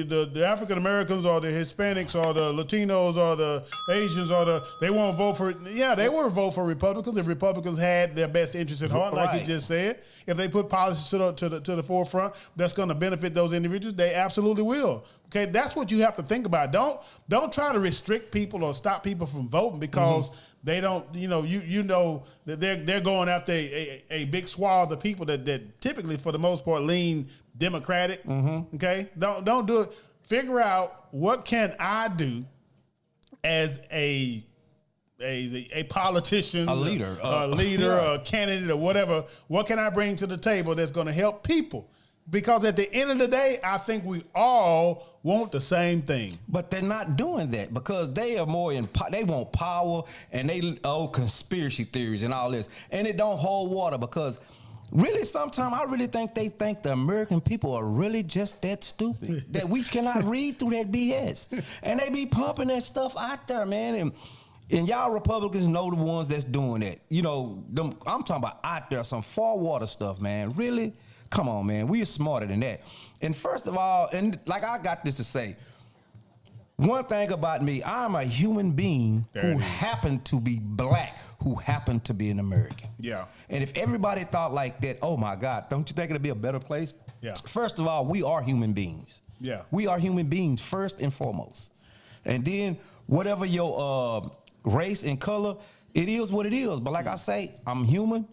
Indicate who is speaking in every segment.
Speaker 1: The African Americans or the Hispanics or the Latinos or the Asians or they won't vote for they won't vote for Republicans if Republicans had their best interests at heart, like you just said. If they put policies to the forefront that's going to benefit those individuals, they absolutely will. Okay, that's what you have to think about. Don't try to restrict people or stop people from voting because they don't. You know that they're going after a big swath of people that typically, for the most part, lean Democratic. Okay, don't do it. Figure out what can I do as a politician, a leader, a candidate, or whatever. What can I bring to the table that's going to help people? Because at the end of the day, I think we all want the same thing.
Speaker 2: But they're not doing that because they are more they want power and they conspiracy theories and all this. And it don't hold water because really sometimes I really think they think the American people are really just that stupid that we cannot read through that BS. And they be pumping that stuff out there, man. And y'all Republicans know the ones that's doing that. You know, I'm talking about out there, some far water stuff, man. Really? Come on, man. We are smarter than that. And first of all, and like I got this to say, one thing about me, I'm a human being who happened to be black, who happened to be an American.
Speaker 1: Yeah.
Speaker 2: And if everybody thought like that, oh my God, don't you think it'd be a better place?
Speaker 1: Yeah.
Speaker 2: First of all, we are human beings.
Speaker 1: Yeah.
Speaker 2: We are human beings first and foremost. And then whatever your race and color, it is what it is. But like I say, I'm human.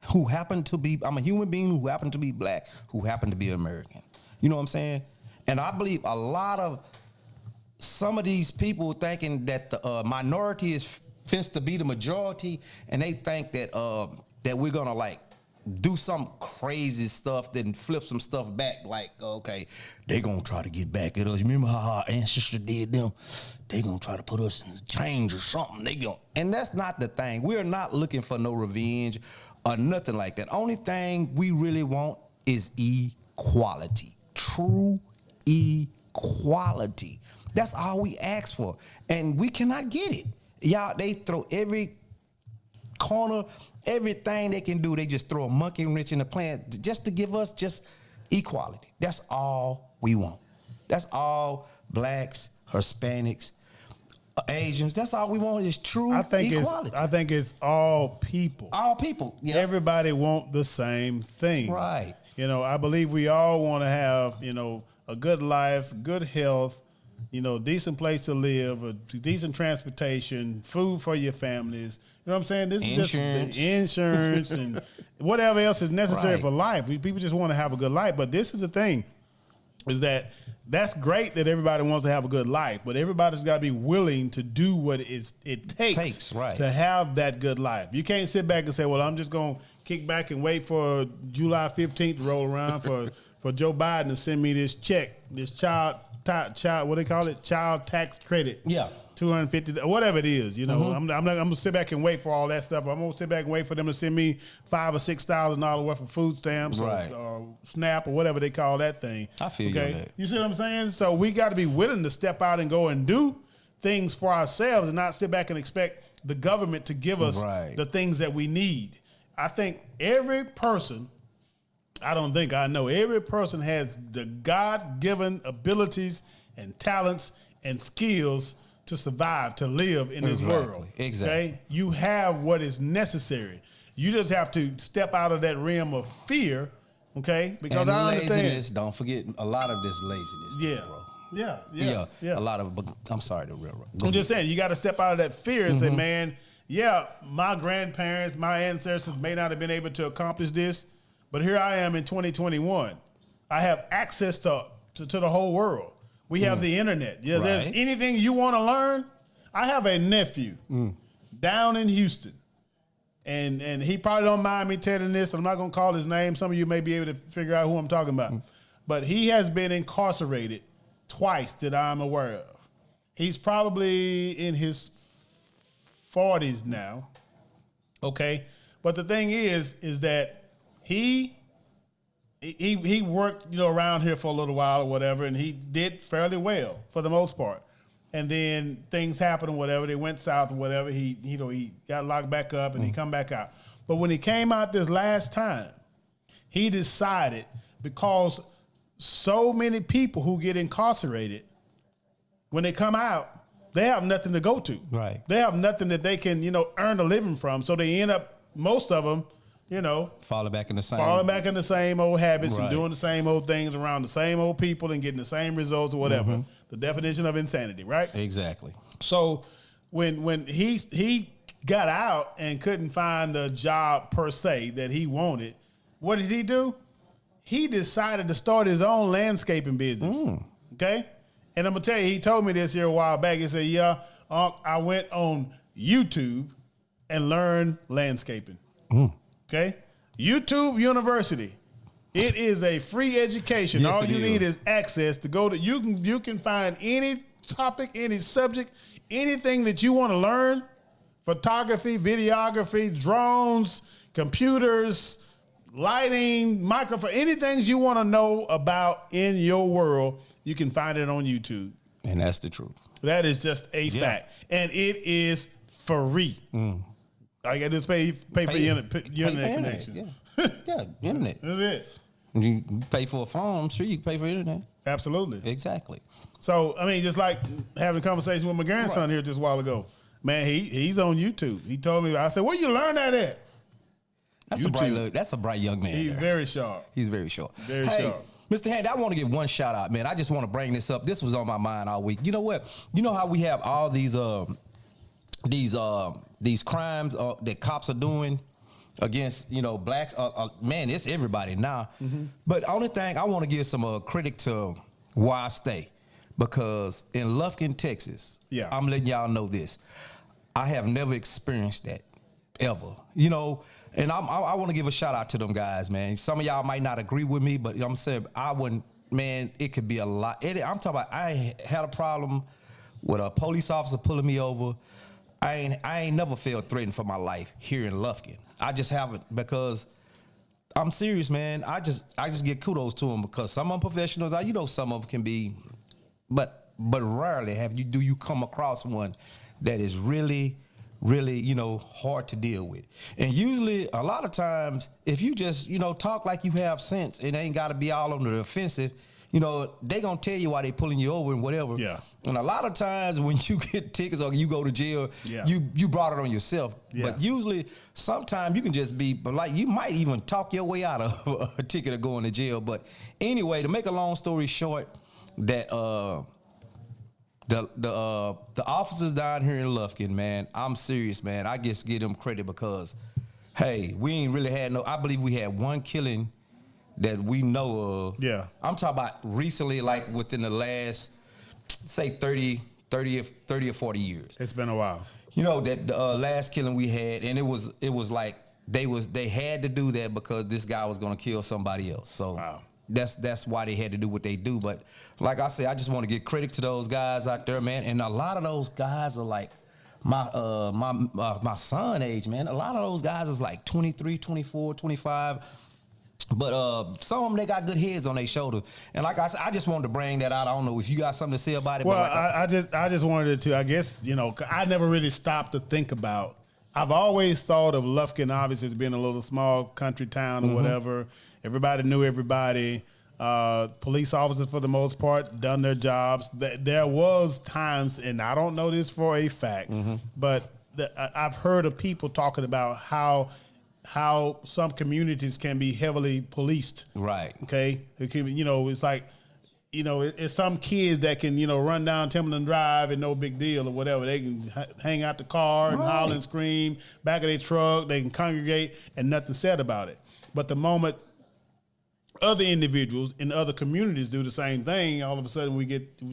Speaker 2: I'm a human being who happened to be black, who happened to be American. You know what I'm saying? And I believe a lot of some of these people thinking that the minority is fenced to be the majority, and they think that that we're gonna like do some crazy stuff, then flip some stuff back. Like, okay, they gonna try to get back at us. Remember how our ancestors did them? They gonna try to put us in chains or something. And that's not the thing. We're not looking for no revenge or nothing like that. Only thing we really want is equality. True equality. That's all we ask for. And we cannot get it. Y'all, they throw every corner, everything they can do, they just throw a monkey wrench in the plan just to give us just equality. That's all we want. That's all blacks, Hispanics, Asians. That's all we want is true equality.
Speaker 1: I think it's all people.
Speaker 2: All people. Yeah.
Speaker 1: Everybody want the same thing.
Speaker 2: Right.
Speaker 1: You know, I believe we all want to have, a good life, good health, decent place to live, a decent transportation, food for your families. You know what I'm saying? This
Speaker 2: insurance.
Speaker 1: is just the insurance and whatever else is necessary for life. People just want to have a good life. But this is the thing, is that's great that everybody wants to have a good life, but everybody's got to be willing to do what it takes to have that good life. You can't sit back and say, well, I'm just going to kick back and wait for July 15th to roll around for Joe Biden to send me this check, this child, what they call it? Child tax credit.
Speaker 2: Yeah.
Speaker 1: $250, whatever it is, I'm gonna sit back and wait for all that stuff. I'm gonna sit back and wait for them to send me $5,000 or $6,000 worth of food stamps or SNAP or whatever they call that thing.
Speaker 2: I feel you on that.
Speaker 1: You see what I'm saying? So we got to be willing to step out and go and do things for ourselves and not sit back and expect the government to give us the things that we need. I think every person has the God-given abilities and talents and skills to survive, to live in this world.
Speaker 2: Exactly.
Speaker 1: Okay? You have what is necessary. You just have to step out of that realm of fear, okay? Because
Speaker 2: and
Speaker 1: I understand.
Speaker 2: Laziness, don't forget a lot of this laziness, bro.
Speaker 1: Yeah.
Speaker 2: A lot of, I'm sorry to railroad.
Speaker 1: I'm just saying, you got to step out of that fear and say, man, my grandparents, my ancestors may not have been able to accomplish this, but here I am in 2021. I have access to the whole world. We have the internet. Yeah, there's anything you want to learn. I have a nephew down in Houston, and he probably don't mind me telling this. I'm not going to call his name. Some of you may be able to figure out who I'm talking about. But he has been incarcerated twice that I'm aware of. He's probably in his 40s now. Okay, but the thing is that he worked, around here for a little while or whatever, and he did fairly well for the most part. And then things happened or whatever. They went south or whatever. He got locked back up and he come back out. But when he came out this last time, he decided, because so many people who get incarcerated, when they come out, they have nothing to go to.
Speaker 2: Right.
Speaker 1: They have nothing that they can, earn a living from. So they end up, most of them,
Speaker 2: falling back in the same
Speaker 1: old habits and
Speaker 2: Right.
Speaker 1: doing the same old things around the same old people and getting the same results or whatever.
Speaker 2: Mm-hmm.
Speaker 1: The definition of insanity, right?
Speaker 2: Exactly.
Speaker 1: So when he got out and couldn't find a job per se that he wanted, what did he do? He decided to start his own landscaping business. Okay? And I'm gonna tell you, he told me this here a while back. He said, "Yeah, I went on YouTube and learned landscaping." Okay, YouTube University. It is a free education.
Speaker 2: Yes,
Speaker 1: All
Speaker 2: it
Speaker 1: you need
Speaker 2: is
Speaker 1: is access to go to. You can find any topic, any subject, anything that you want to learn: photography, videography, drones, computers, lighting, microphone, anything you want to know about in your world. You can find it on YouTube.
Speaker 2: And that's the truth.
Speaker 1: That is just a fact. And it is free. All you got to do is pay for your internet connection.
Speaker 2: Yeah, internet.
Speaker 1: That's it.
Speaker 2: You pay for a phone, I'm sure you can pay for internet.
Speaker 1: Absolutely.
Speaker 2: Exactly.
Speaker 1: So, I mean, just like having a conversation with my grandson here just a while ago. Man, he's on YouTube. He told me, I said, where you learn that at?
Speaker 2: That's a bright young man.
Speaker 1: He's very sharp.
Speaker 2: He's very sharp.
Speaker 1: Very sharp.
Speaker 2: Mr. Handy, I want to give one shout out, man. I just want to bring this up. This was on my mind all week. You know what? You know how we have all these crimes that cops are doing against, blacks? Man, it's everybody now. But only thing I want to give some credit to where I stay, because in Lufkin, Texas, I'm letting y'all know this. I have never experienced that ever. And I want to give a shout out to them guys, man. Some of y'all might not agree with me, but I'm saying I wouldn't, man, it could be a lot. I'm talking about, I had a problem with a police officer pulling me over. I ain't never felt threatened for my life here in Lufkin. I just haven't, because I'm serious, man. I just get kudos to them, because some of them professionals, some of them can be, but rarely do you come across one that is really hard to deal with. And usually, a lot of times, if you just, talk like you have sense, it ain't got to be all on the offensive, they gonna tell you why they pulling you over and whatever.
Speaker 1: Yeah.
Speaker 2: And a lot of times when you get tickets or you go to jail, you brought it on yourself. Yeah. But usually, sometimes you can just be, but like, you might even talk your way out of a ticket of going to jail. But anyway, to make a long story short, that the officers down here in Lufkin, man, I'm serious, man. I just give them credit, because, hey, we ain't really had I believe we had one killing that we know of. Yeah. I'm talking about recently, like within the last, say 30 or 40 years.
Speaker 1: It's been a while.
Speaker 2: That the last killing we had, and it was like they had to do that because this guy was going to kill somebody else. So wow. That's why they had to do what they do. But like I said, I just want to give credit to those guys out there, man. And a lot of those guys are like my son age, man. A lot of those guys is like 23, 24, 25. But some of them, they got good heads on their shoulders. And like I said, I just wanted to bring that out. I don't know if you got something to say about it.
Speaker 1: Well,
Speaker 2: but like
Speaker 1: I just wanted to, I guess, I never really stopped to think about. I've always thought of Lufkin, obviously, as being a little small country town or whatever. Everybody knew everybody. Police officers, for the most part, done their jobs. There was times, and I don't know this for a fact, but I've heard of people talking about how some communities can be heavily policed.
Speaker 2: Right.
Speaker 1: Okay. It can, it's like, it's some kids that can, run down Timberland Drive and no big deal or whatever. They can hang out the car and holler and scream, back of their truck. They can congregate and nothing said about it. But the moment other individuals in other communities do the same thing, all of a sudden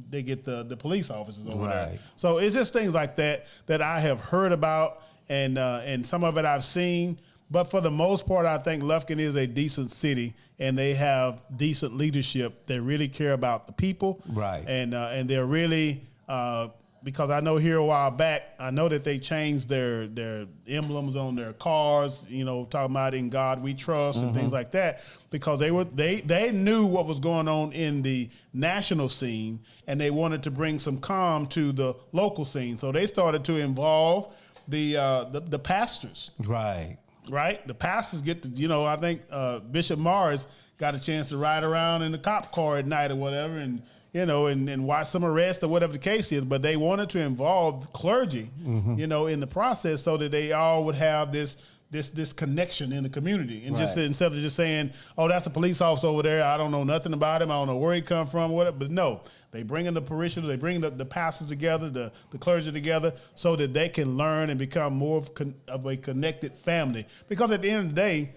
Speaker 1: they get the police officers over there. So it's just things like that I have heard about, and some of it I've seen. But for the most part, I think Lufkin is a decent city, and they have decent leadership. They really care about the people,
Speaker 2: right?
Speaker 1: And they're really because I know here a while back, I know that they changed their emblems on their cars. Talking about "In God We Trust" and things like that, because they knew what was going on in the national scene, and they wanted to bring some calm to the local scene. So they started to involve the pastors,
Speaker 2: right.
Speaker 1: Right, the pastors get to, I think Bishop Morris got a chance to ride around in the cop car at night or whatever, and and watch some arrest or whatever the case is. But they wanted to involve clergy, in the process, so that they all would have this connection in the community, and just instead of just saying, "Oh, that's a police officer over there. I don't know nothing about him. I don't know where he come from, whatever." But no, they bring in the parishioners, they bring the pastors together, the clergy together, so that they can learn and become more of a connected family. Because at the end of the day,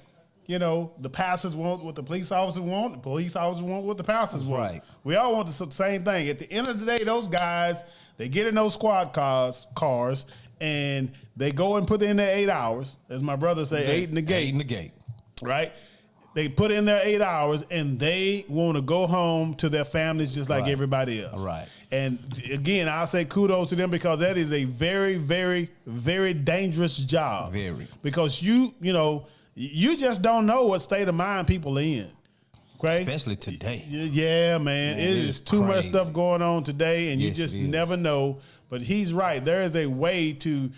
Speaker 1: the pastors want what the police officers want. The police officers want what the pastors want. Right. We all want the same thing. At the end of the day, those guys, they get in those squad cars, and they go and put in their 8 hours. As my brother say, 8 in the gate.
Speaker 2: 8 in the gate.
Speaker 1: Right? They put in their 8 hours, and they want to go home to their families just like everybody else.
Speaker 2: Right.
Speaker 1: And again, I say kudos to them, because that is a very, very, very dangerous job.
Speaker 2: Very.
Speaker 1: Because you just don't know what state of mind people are in. Okay?
Speaker 2: Especially today.
Speaker 1: Yeah, man. It is too much stuff going on today, and you just never know. But he's right. There is a way to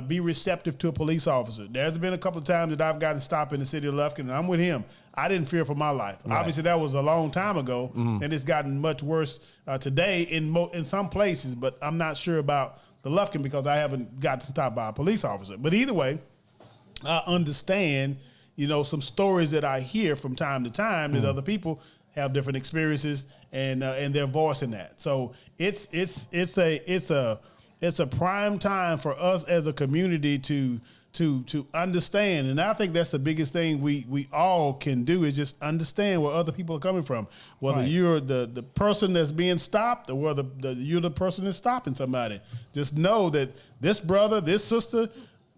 Speaker 1: be receptive to a police officer. There's been a couple of times that I've gotten stopped in the city of Lufkin, and I'm with him. I didn't fear for my life. Right. Obviously, that was a long time ago, and it's gotten much worse today in some places, but I'm not sure about the Lufkin because I haven't gotten stopped by a police officer. But either way, I understand, some stories that I hear from time to time that other people have different experiences and they're voicing that. So it's a prime time for us as a community to understand, and I think that's the biggest thing we all can do is just understand where other people are coming from. Whether you're the person that's being stopped or whether you're the person that's stopping somebody, just know that this brother, this sister,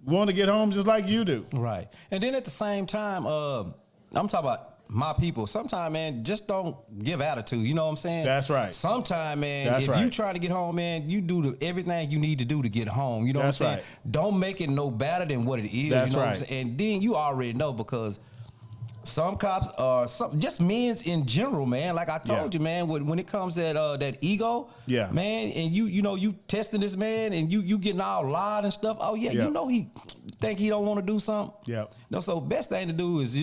Speaker 1: want to get home just like you do.
Speaker 2: Right. And then at the same time, I'm talking about my people. Sometimes, man, just don't give attitude. You know what I'm saying? That's
Speaker 1: right.
Speaker 2: Sometimes, man, if you try to get home, man, you do everything you need to do to get home. You know what I'm saying? Don't make it no better than what it is.
Speaker 1: That's
Speaker 2: you know
Speaker 1: right.
Speaker 2: What I'm saying? And then you already know, because some cops are just men's in general, man. Like I told you, man, when it comes to that ego, man, and you testing this man and you getting all loud and stuff. Oh yeah, he think he don't want to do something.
Speaker 1: Yeah.
Speaker 2: So best thing to do is,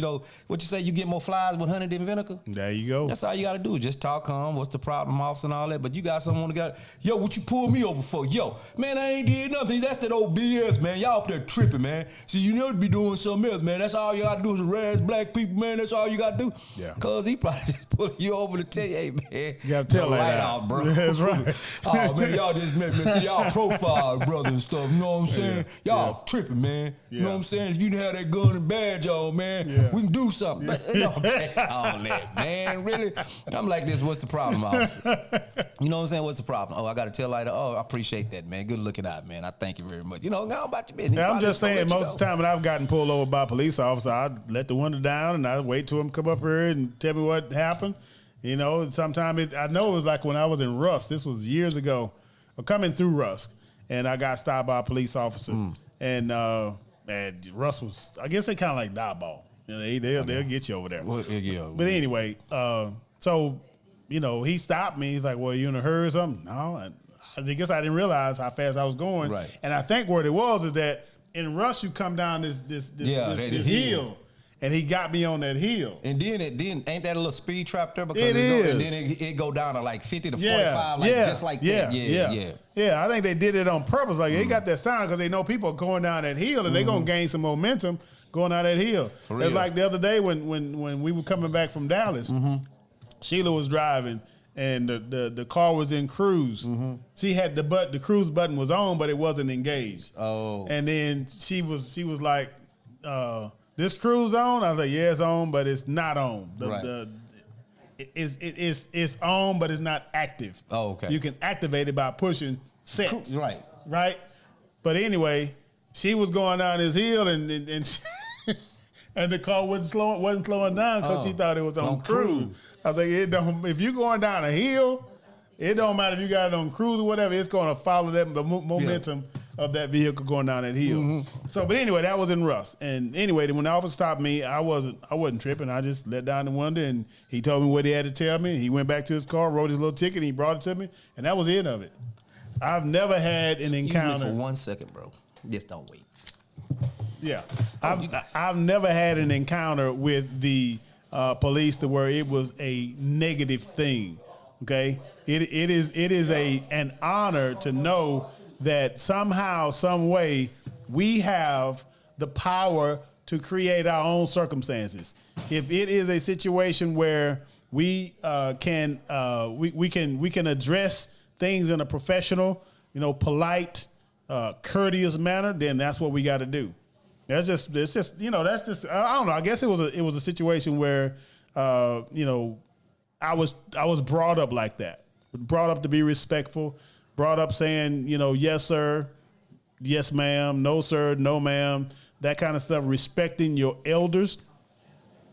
Speaker 2: what you say, you get more flies with honey than vinegar.
Speaker 1: There you go.
Speaker 2: That's all you got to do. Just talk calm. What's the problem, officer, and all that. But you got someone who got, yo, what you pulled me over for? Yo, man, I ain't did nothing. That's that old BS, man. Y'all up there tripping, man. See, you know to be doing something else, man. That's all you got to do is harass black people, man. That's all you got to do. Yeah. Because he probably just pulling you over to tell you, hey, man.
Speaker 1: You got to tell
Speaker 2: light off, bro.
Speaker 1: That's right.
Speaker 2: Oh, man, y'all just make me see y'all profile, brother, and stuff. You know what I'm saying? Y'all tripping, man. You know what I'm saying? If you didn't have that gun and badge on, man, we can do something. But, you know what I'm saying? All that, man. Really? I'm like this. What's the problem, officer? You know what I'm saying? What's the problem? Oh, I got to tell Lighter, I appreciate that, man. Good looking out, man. I thank you very much. Go about your business.
Speaker 1: Yeah, I'm just saying, most of the time when I've gotten pulled over by a police officer, I let the window down and I wait till him come up here and tell me what happened. Sometimes I know it was like when I was in Rusk. This was years ago, coming through Rusk, and I got stopped by a police officer. And Russ was, I guess they kind of like dodgeball. They'll get you over there.
Speaker 2: Well, yeah.
Speaker 1: But anyway, so he stopped me. He's like, "Well, you in a hurry or something?" No, I guess I didn't realize how fast I was going.
Speaker 2: Right.
Speaker 1: And I think what it was is that in Rush you come down this hill. And he got me on that hill.
Speaker 2: And then ain't that a little speed trap there? Because
Speaker 1: it is.
Speaker 2: And then it go down to like 50 to 45, just like that.
Speaker 1: Yeah, I think they did it on purpose. Like they got that sound because they know people are going down that hill and they're going to gain some momentum going down that hill. It's like the other day when we were coming back from Dallas, Sheila was driving and the car was in cruise. She had the cruise button was on, but it wasn't engaged.
Speaker 2: Oh.
Speaker 1: And then she was like, this cruise on? I was like, yeah, it's on, but it's not on. It's on, but it's not active.
Speaker 2: Oh, okay.
Speaker 1: You can activate it by pushing set. Right. But anyway, she was going down this hill and and the car wasn't slowing down because she thought it was on cruise. I was like, if you're going down a hill, it don't matter if you got it on cruise or whatever. It's going to follow the momentum of that vehicle going down that hill. So, but anyway, that was in Russ. And anyway, when the officer stopped me, I wasn't tripping. I just let down the window and he told me what he had to tell me. He went back to his car, wrote his little ticket, and he brought it to me, and that was the end of it. I've never had an encounter.
Speaker 2: Excuse me for 1 second, bro. Just don't wait.
Speaker 1: Yeah, I've never had an encounter with the police to where it was a negative thing. Okay, it is an honor to know that somehow, some way, we have the power to create our own circumstances. If it is a situation where we can address things in a professional, polite, courteous manner, then that's what we got to do. That's just I don't know. I guess it was a situation where I was brought up like that, brought up to be respectful, brought up saying yes sir, yes ma'am, no sir, no ma'am, that kind of stuff, respecting your elders.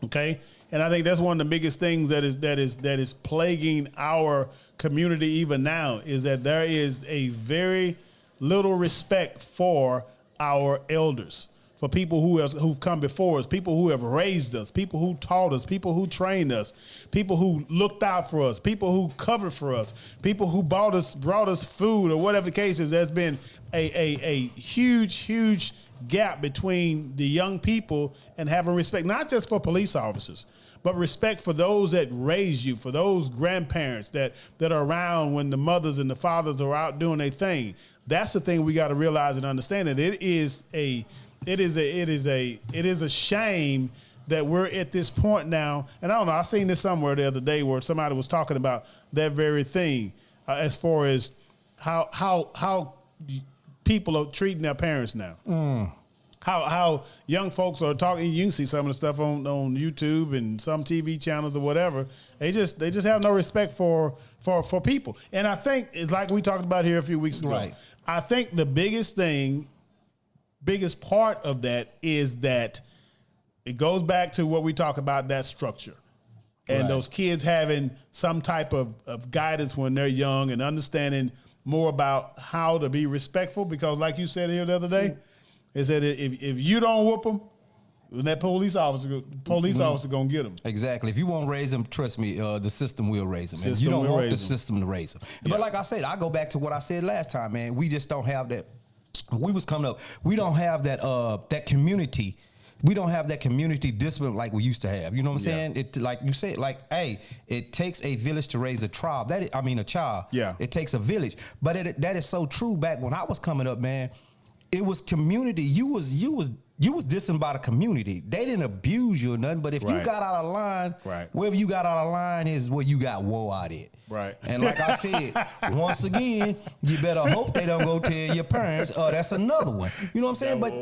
Speaker 1: Okay, and I think that's one of the biggest things that is plaguing our community even now, is that there is a very little respect for our elders, for people who've come before us, people who have raised us, people who taught us, people who trained us, people who looked out for us, people who covered for us, people who brought us food, or whatever the case is. There's been a huge gap between the young people and having respect, not just for police officers, but respect for those that raised you, for those grandparents that are around when the mothers and the fathers are out doing their thing. That's the thing we got to realize and understand, that it is a shame that we're at this point now. And I don't know, I seen this somewhere the other day where somebody was talking about that very thing, as far as how people are treating their parents now. How young folks are talking. You can see some of the stuff on YouTube and some TV channels or whatever. They just have no respect for people. And I think it's like we talked about here a few weeks ago.
Speaker 2: Right.
Speaker 1: I think the biggest part of that is that it goes back to what we talk about, that structure. And
Speaker 2: Right.
Speaker 1: those kids having some type of guidance when they're young and understanding more about how to be respectful. Because like you said here the other day, is that if you don't whoop them, then that police officer gonna get them.
Speaker 2: Exactly. If you won't raise them, trust me, the system will raise them. And
Speaker 1: System
Speaker 2: you don't
Speaker 1: will
Speaker 2: want
Speaker 1: raise
Speaker 2: the
Speaker 1: them.
Speaker 2: system to raise them.
Speaker 1: Yeah.
Speaker 2: But like I said, I go back to what I said last time, man. We just don't have that. We was coming up. We don't have that community. We don't have that community discipline like we used to have. You know what I'm saying? It, like you said, hey, it takes a village to raise a child. A child.
Speaker 1: Yeah.
Speaker 2: It takes a village. But that is so true. Back when I was coming up, man, it was community. You was dissing by the community. They didn't abuse you or nothing. But if you got out of line, wherever you got out of line is where you got woe out at.
Speaker 1: Right.
Speaker 2: And like I said, once again, you better hope they don't go tell your parents, oh, that's another one. You know what I'm saying? But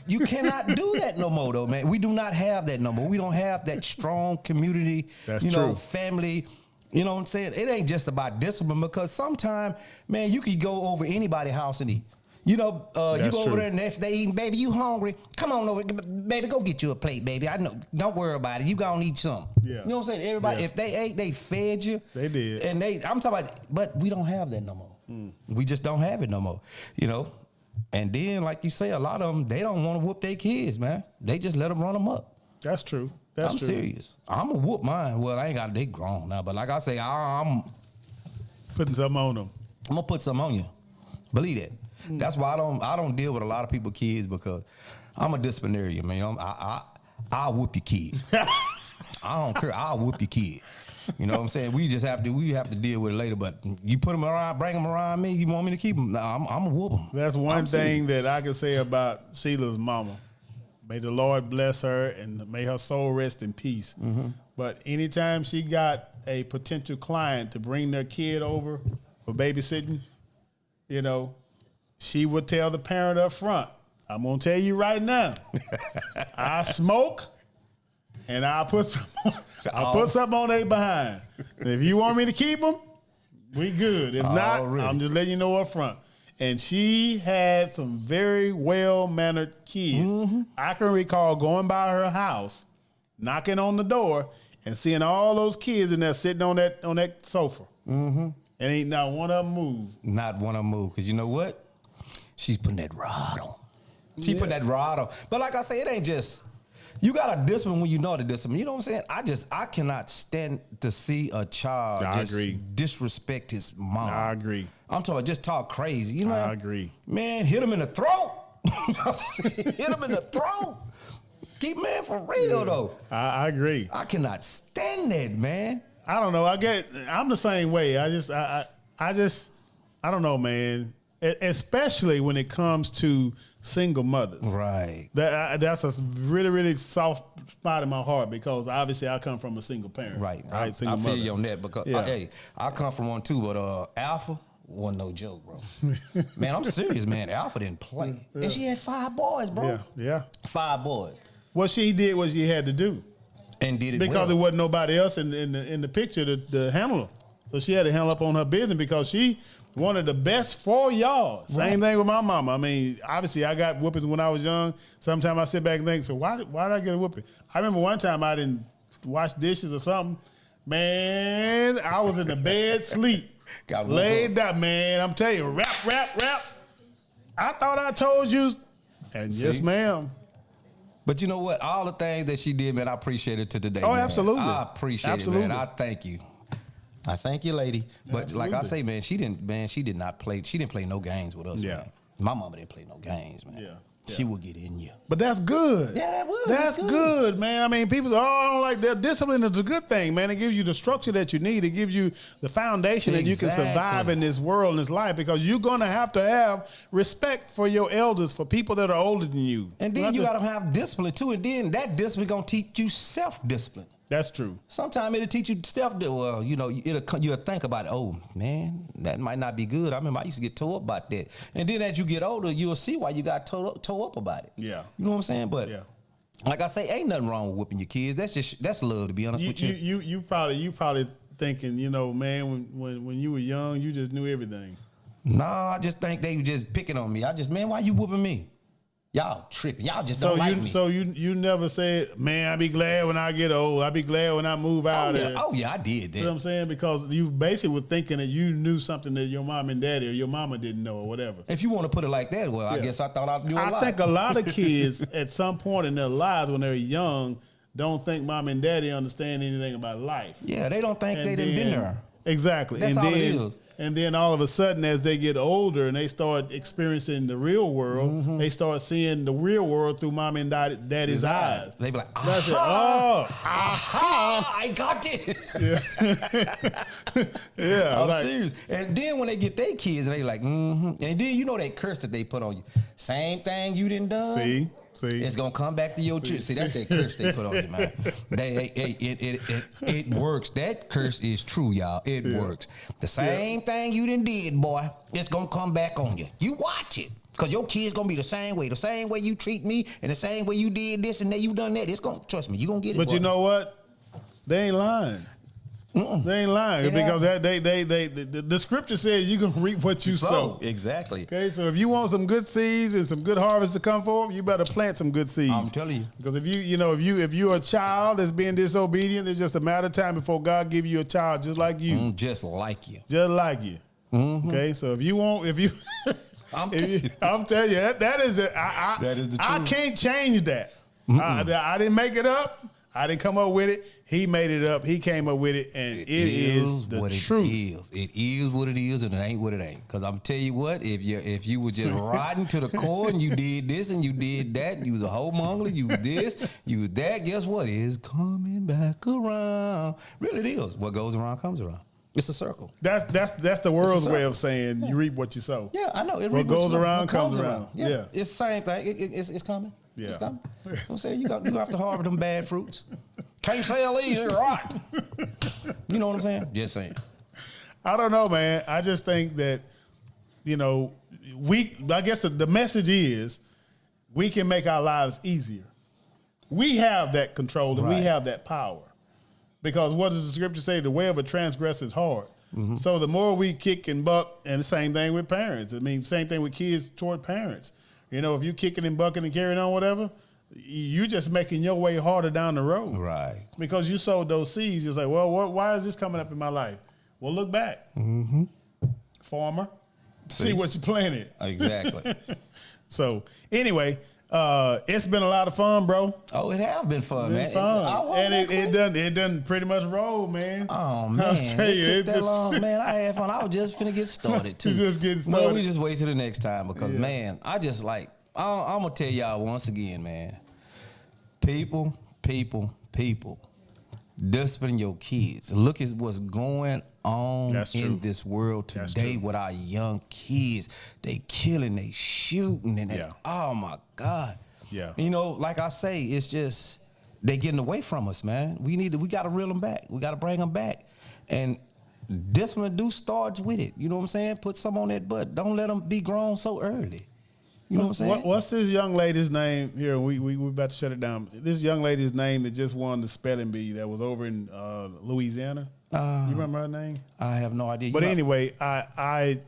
Speaker 2: you cannot do that no more, though, man. We do not have that no more. We don't have that strong community, family. You know what I'm saying? It ain't just about discipline, because sometimes, man, you could go over anybody's house and eat. You go over there, and if they eating, baby, you hungry? Come on over, baby, go get you a plate, baby. I know. Don't worry about it. You gonna eat something.
Speaker 1: Yeah.
Speaker 2: You know what I'm saying? Everybody, if they ate, they fed you.
Speaker 1: They did.
Speaker 2: And I'm talking about, but we don't have that no more. We just don't have it no more. And then, like you say, a lot of them, they don't want to whoop their kids, man. They just let them run them up.
Speaker 1: That's true.
Speaker 2: I'm serious. I'm gonna whoop mine. Well, I ain't got. They grown now, but like I say, I'm
Speaker 1: putting something on them.
Speaker 2: I'm gonna put something on you. Believe that. That's why I don't deal with a lot of people kids, because I'm a disciplinarian, man. I'll whoop your kid. I don't care. I'll whoop your kid. You know what I'm saying? We have to deal with it later. But you put them around, bring them around me. You want me to keep them? Nah, I'm gonna whoop them.
Speaker 1: That's one thing that I can say about Sheila's mama. May the Lord bless her and may her soul rest in peace. But anytime she got a potential client to bring their kid over for babysitting, she would tell the parent up front, I'm going to tell you right now, I smoke and I'll put something on their behind. And if you want me to keep them, we good. If not, I'm just letting you know up front. And she had some very well-mannered kids. I can recall going by her house, knocking on the door, and seeing all those kids in there sitting on that sofa. And ain't not one of them moved.
Speaker 2: Not one of them moved. Because you know what? She's putting that rod on. She put that rod on. But like I say, it ain't just, you got to discipline when you know the discipline. You know what I'm saying? I cannot stand to see a child disrespect his mom.
Speaker 1: I agree.
Speaker 2: I'm talking just talk crazy.
Speaker 1: I agree.
Speaker 2: Man, hit him in the throat. Hit him in the throat. Keep man for real though.
Speaker 1: I agree.
Speaker 2: I cannot stand that, man.
Speaker 1: I don't know. I'm the same way. I don't know, man. Especially when it comes to single mothers.
Speaker 2: Right.
Speaker 1: That's a really, really soft spot in my heart because obviously I come from a single parent.
Speaker 2: Right.
Speaker 1: I
Speaker 2: feel you on that because hey, I come from one too, but Alpha wasn't no joke, bro. Man, I'm serious, man. Alpha didn't play. Yeah. And she had 5 boys, bro.
Speaker 1: Yeah.
Speaker 2: 5 boys.
Speaker 1: What she did what she had to do.
Speaker 2: And did it
Speaker 1: because
Speaker 2: well.
Speaker 1: It wasn't nobody else in the picture to handle her. So she had to handle up on her business because she wanted the best for y'all. Same thing with my mama. I mean, obviously I got whoopings when I was young. Sometimes I sit back and think, so why did I get a whooping? I remember one time I didn't wash dishes or something. Man, I was in the bed sleep. Got laid down, man. I'm telling you, rap. I thought I told you. And yes, ma'am.
Speaker 2: But you know what? All the things that she did, man, I appreciate it to today.
Speaker 1: Oh,
Speaker 2: man.
Speaker 1: absolutely.
Speaker 2: I appreciate it, man. I thank you. I thank you, lady. But absolutely. Like I say, man, she did not play. She didn't play no games with us, man. My mama didn't play no games, man. She would get in you.
Speaker 1: But that's good.
Speaker 2: Yeah,
Speaker 1: that's good, man. I mean, people say, I don't like that. Discipline is a good thing, man. It gives you the structure that you need. It gives you the foundation that you can survive in this world, in this life, because you're going to have respect for your elders, for people that are older than you.
Speaker 2: And then you got to have discipline, too. And then that discipline going to teach you self-discipline.
Speaker 1: That's true.
Speaker 2: Sometimes it'll teach you well, you know, you'll think about it. Oh, man, that might not be good. I remember I used to get tore up about that. And then as you get older, you'll see why you got tore up about it.
Speaker 1: Yeah.
Speaker 2: You know what I'm saying? But like I say, ain't nothing wrong with whipping your kids. That's love, to be honest with you.
Speaker 1: You probably thinking, you know, man, when you were young, you just knew everything.
Speaker 2: Nah, I just think they were just picking on me. Man, why you whooping me? Y'all tripping. Y'all just don't like me.
Speaker 1: So you never said, man, I'll be glad when I get old. I'll be glad when I move out.
Speaker 2: Oh, yeah, I did that.
Speaker 1: You know what I'm saying? Because you basically were thinking that you knew something that your mom and daddy or your mama didn't know or whatever.
Speaker 2: If you want to put it like that, well, I guess I thought I knew a lot.
Speaker 1: I think a lot of kids at some point in their lives when they're young don't think mom and daddy understand anything about life.
Speaker 2: Yeah, they don't think they done been there.
Speaker 1: Exactly.
Speaker 2: That's all it is.
Speaker 1: And then all of a sudden, as they get older and they start experiencing the real world, they start seeing the real world through mom and daddy's eyes.
Speaker 2: They be like,
Speaker 1: I
Speaker 2: got it.
Speaker 1: I'm
Speaker 2: serious. And then when they get their kids, they like, and then you know that curse that they put on you. Same thing you done done.
Speaker 1: See,
Speaker 2: it's gonna come back to your church. See, that's that curse they put on you, man. It works. That curse is true, y'all. It works. The same thing you done did, boy. It's gonna come back on you. You watch it, cause your kid's gonna be the same way you treat me, and the same way you did this and that you done that. It's gonna trust me. You gonna get it.
Speaker 1: But you know what? They ain't lying. They ain't lying because the scripture says you can reap what you sow.
Speaker 2: Exactly.
Speaker 1: Okay, so if you want some good seeds and some good harvest to come forth, you better plant some good seeds.
Speaker 2: I'm telling you.
Speaker 1: Because if you're a child that's being disobedient, it's just a matter of time before God give you a child just like you.
Speaker 2: Just like you.
Speaker 1: Just like you. Okay, so I'm telling you that is the truth. I can't change that. I didn't make it up. I didn't come up with it. He made it up. He came up with it, and it is the truth.
Speaker 2: It is what it is, and it ain't what it ain't. Because I'm tell you what, if you were just riding to the core and you did this and you did that, you was a homongler, you was this, you was that. Guess what? It's coming back around. Really, it is. What goes around comes around. It's a circle.
Speaker 1: That's the world's way of saying you reap what you sow.
Speaker 2: Yeah, I know.
Speaker 1: What goes around comes around. Yeah,
Speaker 2: it's the same thing. It's coming.
Speaker 1: Yeah.
Speaker 2: It's coming. I'm saying you gonna have to harvest them bad fruits. Can't sell these, they're rot. You know what I'm saying? Just saying.
Speaker 1: I don't know, man. I just think that, I guess the message is we can make our lives easier. We have that control and we have that power. Because what does the scripture say? The way of a transgressor is hard. Mm-hmm. So the more we kick and buck, and the same thing with parents. I mean, same thing with kids toward parents. If you kicking and bucking and carrying on whatever, you're just making your way harder down the road.
Speaker 2: Right. Because
Speaker 1: you sowed those seeds. You're like, well, why is this coming up in my life? Well, look back.
Speaker 2: Mm-hmm.
Speaker 1: Farmer, see what you planted.
Speaker 2: Exactly.
Speaker 1: So anyway, it's been a lot of fun, bro.
Speaker 2: Oh, it has been fun, man.
Speaker 1: It done pretty much roll, man.
Speaker 2: Oh man, it took that long, man. I had fun. I was just finna get started too.
Speaker 1: Just getting started.
Speaker 2: Well, we just wait till the next time because man, I'm gonna tell y'all once again, man. People. Discipline your kids. Look at what's going on in this world today with our young kids. They killing, they shooting, and oh my God.
Speaker 1: Yeah.
Speaker 2: You know, like I say, it's just they getting away from us, man. We got to reel them back. We got to bring them back. And discipline starts with it. You know what I'm saying? Put some on that butt. Don't let them be grown so early. You know what I'm saying?
Speaker 1: What's this young lady's name here? We about to shut it down. This young lady's name that just won the spelling bee that was over in Louisiana. You remember her name?
Speaker 2: I have no idea.
Speaker 1: But anyway, I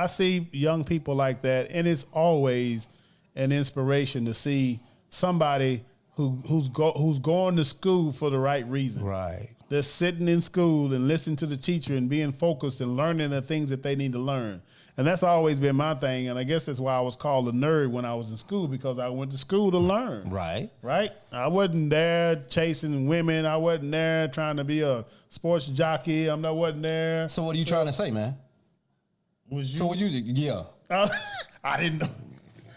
Speaker 1: see young people like that, and it's always an inspiration to see somebody who's going to school for the right reason.
Speaker 2: Right.
Speaker 1: They're sitting in school and listening to the teacher and being focused and learning the things that they need to learn. And that's always been my thing. And I guess that's why I was called a nerd when I was in school, because I went to school to learn.
Speaker 2: Right.
Speaker 1: Right? I wasn't there chasing women. I wasn't there trying to be a sports jockey. Wasn't there.
Speaker 2: So what are you trying to say, man? So what you, yeah.
Speaker 1: I didn't know.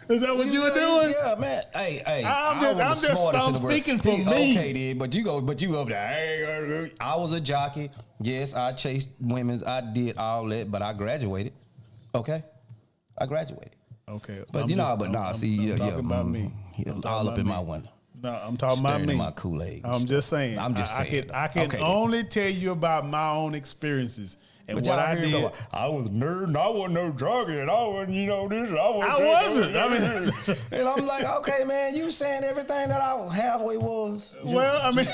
Speaker 1: Is that what you were doing?
Speaker 2: Yeah, man. Hey,
Speaker 1: I'm speaking for me.
Speaker 2: Okay, then, but you over there. Hey, I was a jockey. Yes, I chased women. I did all that, but I graduated. Okay, I graduated.
Speaker 1: Okay,
Speaker 2: but I'm
Speaker 1: talking about me.
Speaker 2: All up in my window.
Speaker 1: No, I'm talking about me.
Speaker 2: My Kool-Aid.
Speaker 1: I'm just saying. I can only tell you about my own experiences. And but what I did,
Speaker 2: I was a nerd and I wasn't no jockey and I wasn't, this.
Speaker 1: I wasn't. I mean,
Speaker 2: and I'm like, okay, man, you saying everything that I halfway was.
Speaker 1: Well, I mean,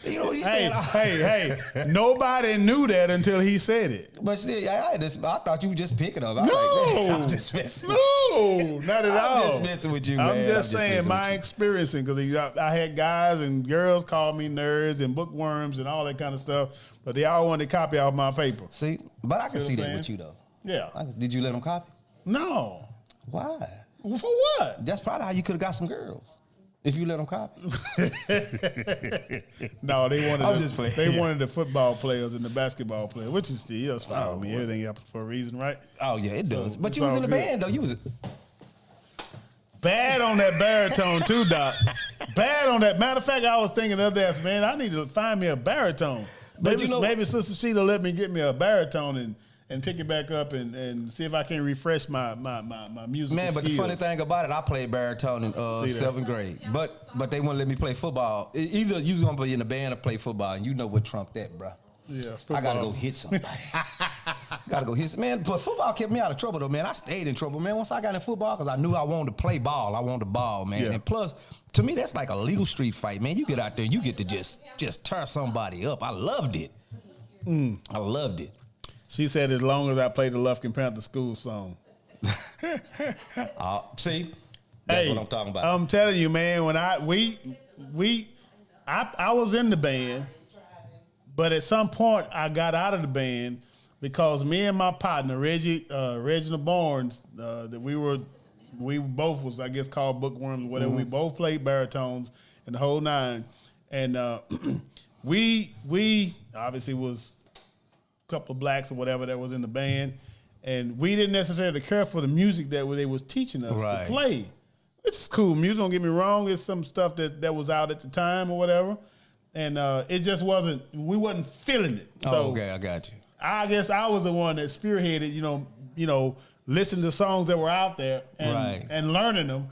Speaker 2: you know, he said,
Speaker 1: hey, nobody knew that until he said it.
Speaker 2: But still, I thought you were just picking up. I'm just messing with
Speaker 1: you. Not at all.
Speaker 2: I'm just messing with you, man.
Speaker 1: I'm just saying my experience, because I had guys and girls call me nerds and bookworms and all that kind of stuff. But they all wanted to copy off my paper.
Speaker 2: See, but I can see that with you, though.
Speaker 1: Yeah.
Speaker 2: Did you let them copy?
Speaker 1: No.
Speaker 2: Why?
Speaker 1: Well, for what?
Speaker 2: That's probably how you could have got some girls if you let them copy.
Speaker 1: No, they wanted.
Speaker 2: I'm just playing.
Speaker 1: They wanted the football players and the basketball players, which is still fine with me. Everything happens for a reason, right?
Speaker 2: Oh yeah, it does. But you was in the band, though. You was
Speaker 1: bad on that baritone too, Doc. Bad on that. Matter of fact, I was thinking the other day, man, I need to find me a baritone. But maybe Sister Sheila let me get me a baritone and pick it back up and see if I can refresh my musical
Speaker 2: Man, but
Speaker 1: skills.
Speaker 2: The funny thing about it, I played baritone in 7th grade. But they wouldn't let me play football. Either you was gonna be in the band or play football, and you know what trumped that, bro.
Speaker 1: Yeah,
Speaker 2: football. I gotta go hit somebody. Man, but football kept me out of trouble though, man. I stayed in trouble, man. Once I got in football, because I knew I wanted to play ball. I wanted the ball, man. Yeah. And plus, to me, that's like a legal street fight, man. You get out there and you get to just tear somebody up. I loved it. I loved it.
Speaker 1: She said, as long as I play the Lufkin Panther school song.
Speaker 2: See? That's what I'm talking about.
Speaker 1: I'm telling you, man, when I was in the band, but at some point I got out of the band because me and my partner, Reginald Barnes, that we both was, I guess, called bookworms, whatever. We both played baritones and the whole nine. And we obviously was a couple of blacks or whatever that was in the band. And we didn't necessarily care for the music that they was teaching us to play. It's cool music, don't get me wrong. It's some stuff that was out at the time or whatever. And it just we wasn't feeling it. So
Speaker 2: okay, I got you.
Speaker 1: I guess I was the one that spearheaded, listening to songs that were out there and learning them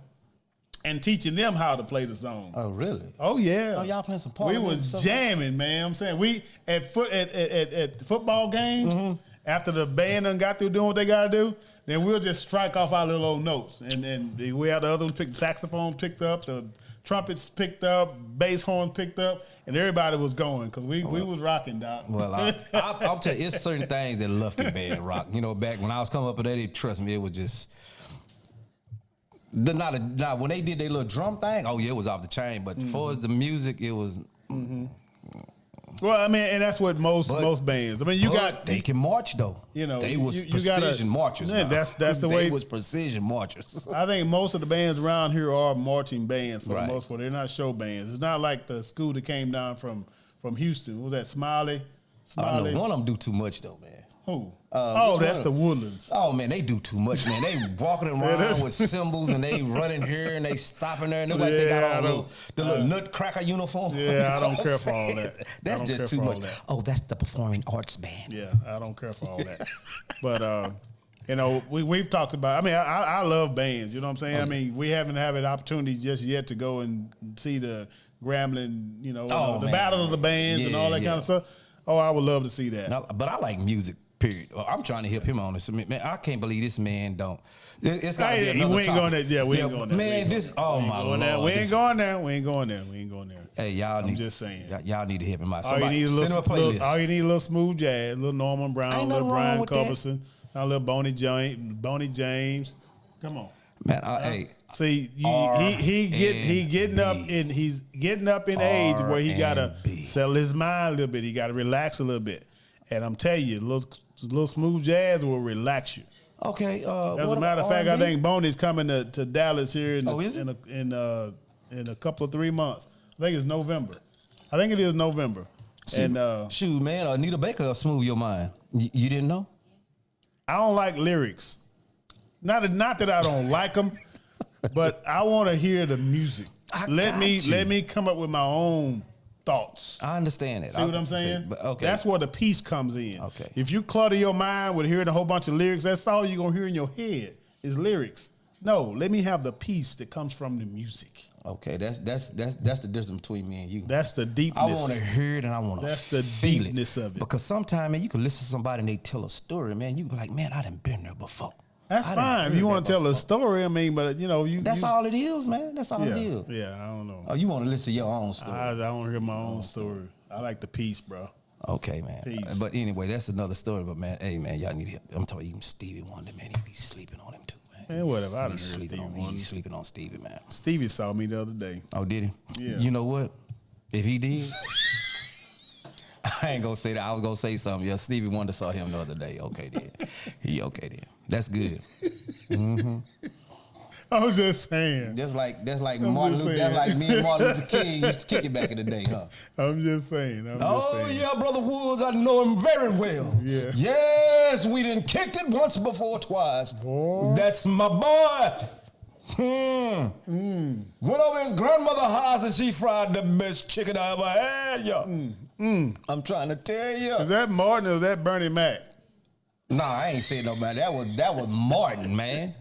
Speaker 1: and teaching them how to play the song.
Speaker 2: Oh, really?
Speaker 1: Oh, yeah.
Speaker 2: Oh, y'all playing some party?
Speaker 1: We was jamming, man. I'm saying we at football games, after the band done got through doing what they got to do, then we'll just strike off our little old notes. And we had the other ones picked, saxophone picked up, the trumpets picked up, bass horns picked up, and everybody was going because we was rocking, Doc.
Speaker 2: Well, I'll tell you, it's certain things that Lufkin Band rock. Back when I was coming up with that, trust me, it was just not when they did their little drum thing. Oh yeah, it was off the chain. But as far as the music, it was.
Speaker 1: Well, I mean, and that's what most bands. I mean,
Speaker 2: they can march though. They was precision marchers.
Speaker 1: Yeah, that's the way.
Speaker 2: They was precision marchers.
Speaker 1: I think most of the bands around here are marching bands for the most part. They're not show bands. It's not like the school that came down from Houston. What was that Smiley?
Speaker 2: I know one of them do too much though, man.
Speaker 1: Who? Oh, that's the Woodlands.
Speaker 2: Oh man, they do too much, man. They walking around with cymbals and they running here and they stopping there and they like they got on the little nutcracker uniform.
Speaker 1: Yeah, I don't care for all that.
Speaker 2: That's just too much. Oh, that's the performing arts band.
Speaker 1: Yeah, I don't care for all that. But you know, we've talked about. I mean, I love bands. You know what I'm saying? I mean, we haven't had an opportunity just yet to go and see the Grambling, you know, the battle of the bands and all that kind of stuff. Oh, I would love to see that.
Speaker 2: No, but I like music. Period. I'm trying to help him on this. Man, I can't believe this man don't. It's got to be another topic.
Speaker 1: Going there. Yeah, we ain't going there.
Speaker 2: Man, this. Oh my Lord.
Speaker 1: We ain't going there. We ain't going there. We ain't going there.
Speaker 2: Hey, y'all need.
Speaker 1: I'm just saying.
Speaker 2: Y'all need to help him out.
Speaker 1: All you need is a little smooth jazz, a little Norman Brown, a little Brian Culberson, a little Boney James. Come on,
Speaker 2: man. Hey.
Speaker 1: See, he's getting up in age where he gotta settle his mind a little bit. He gotta relax a little bit. And I'm telling you, a little smooth jazz will relax you.
Speaker 2: Okay.
Speaker 1: As a matter of fact, I think Boney's coming to Dallas here in a couple of 3 months. I think it's November. I think it is November.
Speaker 2: Shoot, man, Anita Baker will smooth your mind. You didn't know?
Speaker 1: I don't like lyrics. Not that I don't like them, but I want to hear the music. Let me come up with my own thoughts.
Speaker 2: I understand it.
Speaker 1: See what I'm saying?
Speaker 2: Okay.
Speaker 1: That's where the peace comes in.
Speaker 2: Okay.
Speaker 1: If you clutter your mind with hearing a whole bunch of lyrics, that's all you're going to hear in your head is lyrics. No, let me have the peace that comes from the music.
Speaker 2: Okay, that's the difference between me and you.
Speaker 1: That's the deepness.
Speaker 2: I want to hear it and I want to feel it.
Speaker 1: That's the deepness of it.
Speaker 2: Because sometimes, man, you can listen to somebody and they tell a story, man. You be like, man, I done been there before.
Speaker 1: That's fine. If you want to tell a story, I mean, but you know,
Speaker 2: that's all it is, man. That's all it is.
Speaker 1: Yeah, I don't know.
Speaker 2: Oh, you want to listen to your own story?
Speaker 1: I don't hear my own story. I like the peace, bro.
Speaker 2: Okay, man.
Speaker 1: Peace.
Speaker 2: But anyway, that's another story. But man, hey, man, y'all need help. I'm talking even Stevie Wonder, man. He be sleeping on him too, man.
Speaker 1: Man, whatever. I don't hear
Speaker 2: He's sleeping on Stevie, man.
Speaker 1: Stevie saw me the other day.
Speaker 2: Oh, did he?
Speaker 1: Yeah.
Speaker 2: You know what? If he did. I ain't gonna say that. I was gonna say something. Yeah, Stevie Wonder saw him the other day. Okay, then. He okay then. That's good. Mm-hmm.
Speaker 1: I was just saying.
Speaker 2: That's like Martin Luther. That's like me and Martin Luther King used to kick it back in the day, huh?
Speaker 1: I'm just saying.
Speaker 2: Yeah, Brother Woods, I know him very well.
Speaker 1: Yeah.
Speaker 2: Yes, we done kicked it once before, twice.
Speaker 1: Boy.
Speaker 2: That's my boy. Went over his grandmother's house and she fried the best chicken I ever had, y'all. I'm trying to tell you.
Speaker 1: Is that Martin or is that Bernie Mac?
Speaker 2: Nah, I ain't saying nobody. That was Martin, man.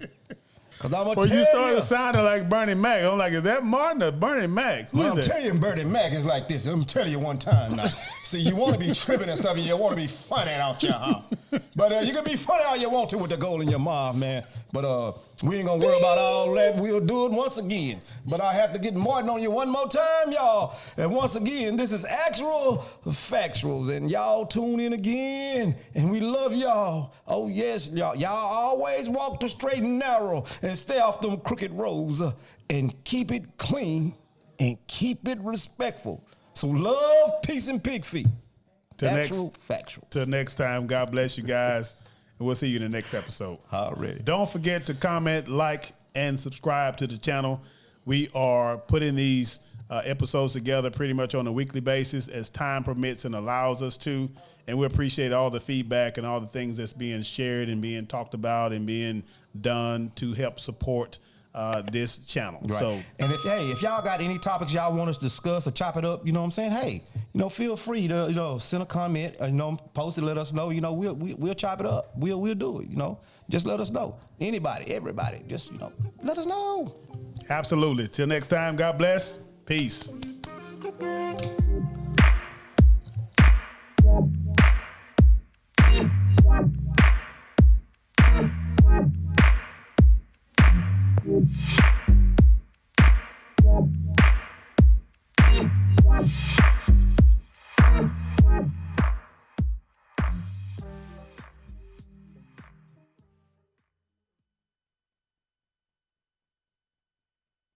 Speaker 2: Cause I'm
Speaker 1: tell you started sounding like Bernie Mac. I'm like, is that Martin or Bernie Mac?
Speaker 2: I'm telling you, Bernie Mac is like this. I'm telling you one time now. See, you want to be tripping and stuff, and you want to be funny out here, huh? But you can be funny how you want to with the gold in your mouth, man. But we ain't gonna worry about all that. We'll do it once again. But I have to get Martin on you one more time, y'all. And once again, this is Actual Factuals, and y'all tune in again. And we love y'all. Oh yes, y'all. Y'all always walk the straight and narrow and stay off them crooked roads and keep it clean and keep it respectful. So love, peace, and pig feet. Factual.
Speaker 1: Till next time, God bless you guys. And we'll see you in the next episode.
Speaker 2: Already.
Speaker 1: Don't forget to comment, like, and subscribe to the channel. We are putting these episodes together pretty much on a weekly basis as time permits and allows us to. And we appreciate all the feedback and all the things that's being shared and being talked about and being done to help support this channel.
Speaker 2: Right.
Speaker 1: So,
Speaker 2: and if y'all got any topics y'all want us to discuss or chop it up, you know what I'm saying? Hey, feel free to send a comment, post it, let us know. We'll chop it up. We'll do it. Just let us know. Anybody, everybody, just let us know.
Speaker 1: Absolutely. Till next time, God bless. Peace.